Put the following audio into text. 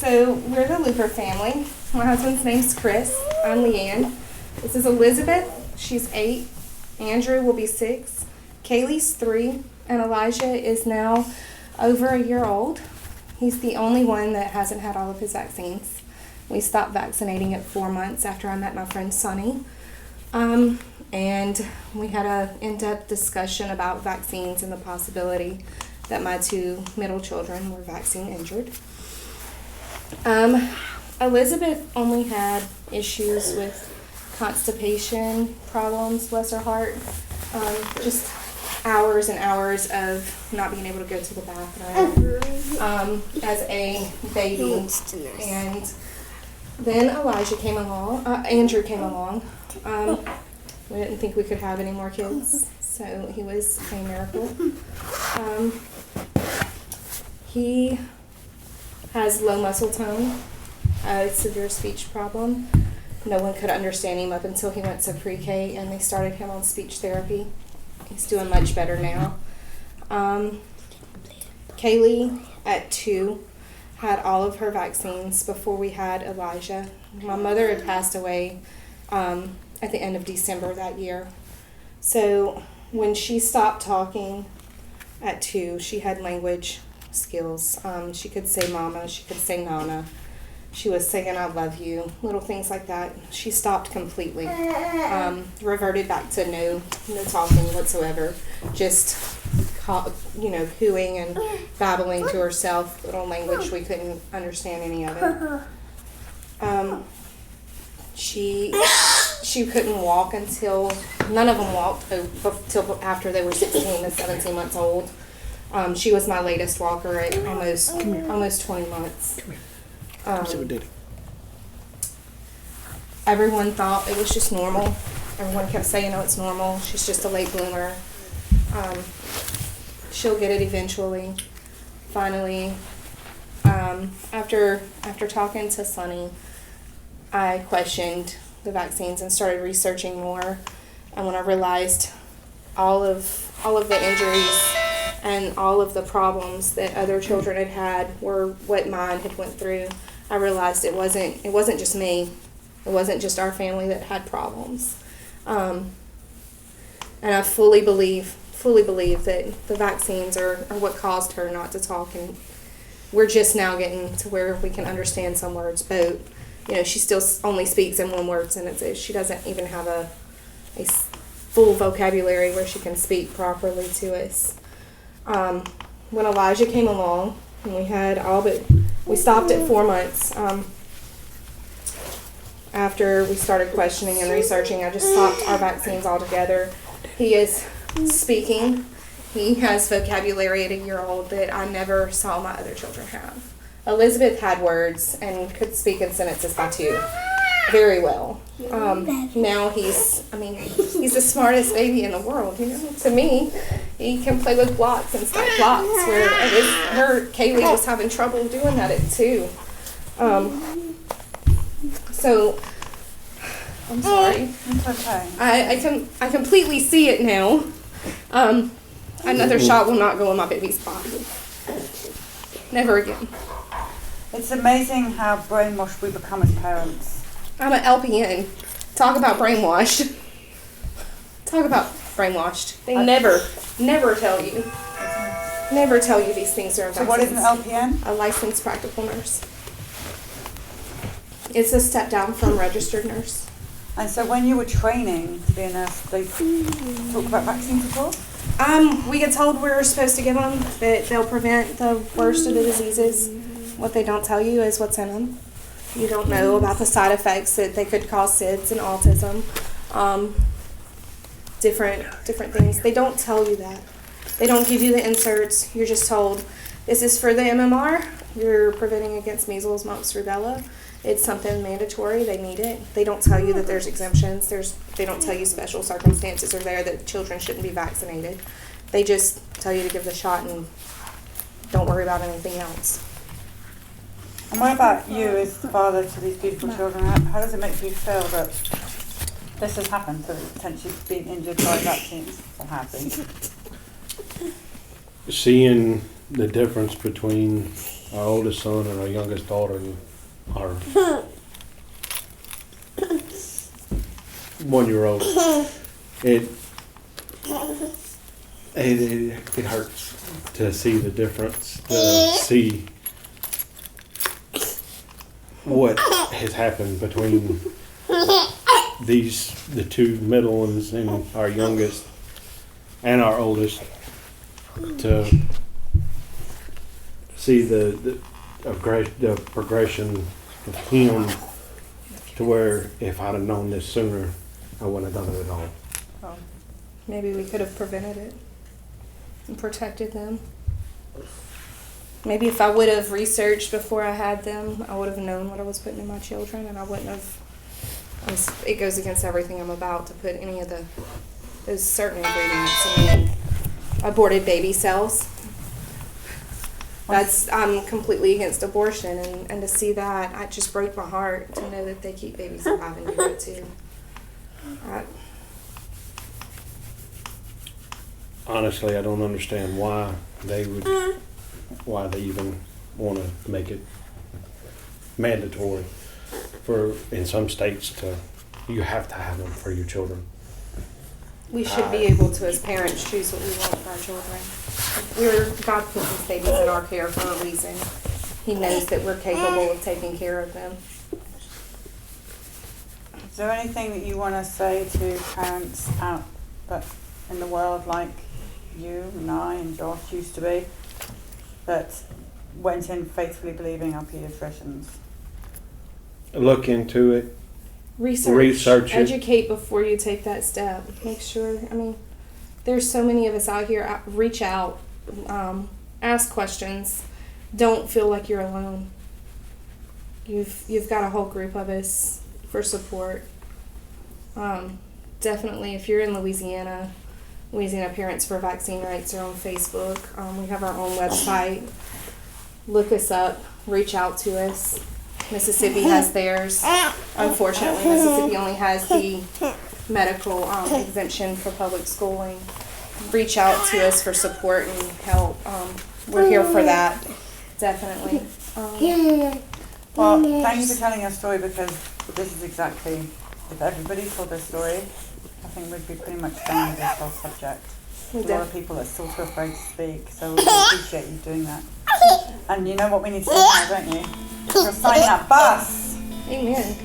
So we're the Looper family. My husband's name's Chris. I'm Leanne. This is Elizabeth. She's 8. Andrew will be 6. Kaleigh's 3. And Elijah is now over a year old. He's the only one that hasn't had all of his vaccines. We stopped vaccinating at 4 months after I met my friend Sonny. And we had an in-depth discussion about vaccines and the possibility that my 2 middle children were vaccine injured. Elizabeth only had issues with constipation problems, bless her heart. Just hours and hours of not being able to go to the bathroom as a baby. And then Andrew came along. We didn't think we could have any more kids, so he was a miracle. He has low muscle tone, a severe speech problem. No one could understand him up until he went to pre-K, and they started him on speech therapy. He's doing much better now. Kaleigh, at 2, had all of her vaccines before we had Elijah. My mother had passed away at the end of December that year. So when she stopped talking at 2, she had language skills. She could say mama, she could say nana. She was saying I love you, little things like that. She stopped completely, reverted back to no talking whatsoever, just cooing and babbling to herself, little language we couldn't understand any of it. She couldn't walk until, none of them walked until after they were 16 to 17 months old. She was my latest walker at almost 20 months. Everyone thought it was just normal. Everyone kept saying, "Oh, it's normal. She's just a late bloomer. She'll get it eventually." Finally, after talking to Sonny, I questioned the vaccines and started researching more. And when I realized all of the injuries and all of the problems that other children had were what mine had went through, I realized it wasn't just me. It wasn't just our family that had problems. And I fully believe that the vaccines are what caused her not to talk, and we're just now getting to where we can understand some words, but she still only speaks in 1 word sentences. She doesn't even have a full vocabulary where she can speak properly to us. When Elijah came along, and we stopped at 4 months. After we started questioning and researching, I just stopped our vaccines altogether. He is speaking. He has vocabulary at a year old that I never saw my other children have. Elizabeth had words and could speak in sentences by 2 very well. Now he's the smartest baby in the world. To me, he can play with blocks and stack blocks, where Kaleigh was having trouble doing that at 2. So I'm sorry. It's okay. I completely see it now. Another shot will not go in my baby's body. Never again. It's amazing how brainwashed we become as parents. I'm an LPN. Talk about brainwashed. They never tell you. Never tell you these things are vaccines. So what is an LPN? A licensed practical nurse. It's a step down from registered nurse. And so when you were training to be a nurse, they talk about vaccines at all? We get told we're supposed to give them, that they'll prevent the worst of the diseases. What they don't tell you is what's in them. You don't know about the side effects that they could cause SIDS and autism, different things. They don't tell you that. They don't give you the inserts. You're just told, this is for the MMR. You're preventing against measles, mumps, rubella. It's something mandatory. They need it. They don't tell you that there's exemptions. They don't tell you special circumstances are there that children shouldn't be vaccinated. They just tell you to give the shot and don't worry about anything else. And what about you as the father to these beautiful children? How does it make you feel that this has happened, so potentially being injured by vaccines or have been? Seeing the difference between our oldest son and our youngest daughter and our 1-year-old, it hurts to see the difference, to see what has happened between the two middle ones and our youngest and our oldest, to see the progression of him, to where if I'd have known this sooner, I wouldn't have done it at all. Oh. Maybe we could have prevented it and protected them. Maybe if I would have researched before I had them, I would have known what I was putting in my children, and I wouldn't have. It goes against everything I'm about to put any of those certain ingredients in aborted baby cells. I'm completely against abortion, and to see that, it just broke my heart to know that they keep babies alive and do it too. Honestly, I don't understand why they even want to make it mandatory for, in some states, you have to have them for your children. We should be able to, as parents, choose what we want for our children. God put these babies in our care for a reason. He knows that we're capable of taking care of them. Is there anything that you want to say to parents out in the world, like you and I and Josh used to be, that went in faithfully believing our pediatricians? Look into it. Research it. Educate before you take that step. Make sure, there's so many of us out here. Reach out, ask questions. Don't feel like you're alone. You've got a whole group of us for support. Definitely, if you're in Louisiana Parents for Vaccine Rights are on Facebook. We have our own website. Look us up. Reach out to us. Mississippi has theirs. Unfortunately, Mississippi only has the medical exemption for public schooling. Reach out to us for support and help. We're here for that, definitely. Well, thank you for telling your story, because this is exactly, if everybody told their story, I think we'd be pretty much done with this whole subject. A lot of people are still too afraid to speak, so we appreciate you doing that. And you know what we need to do now, don't you? You'll sign that bus. Amen.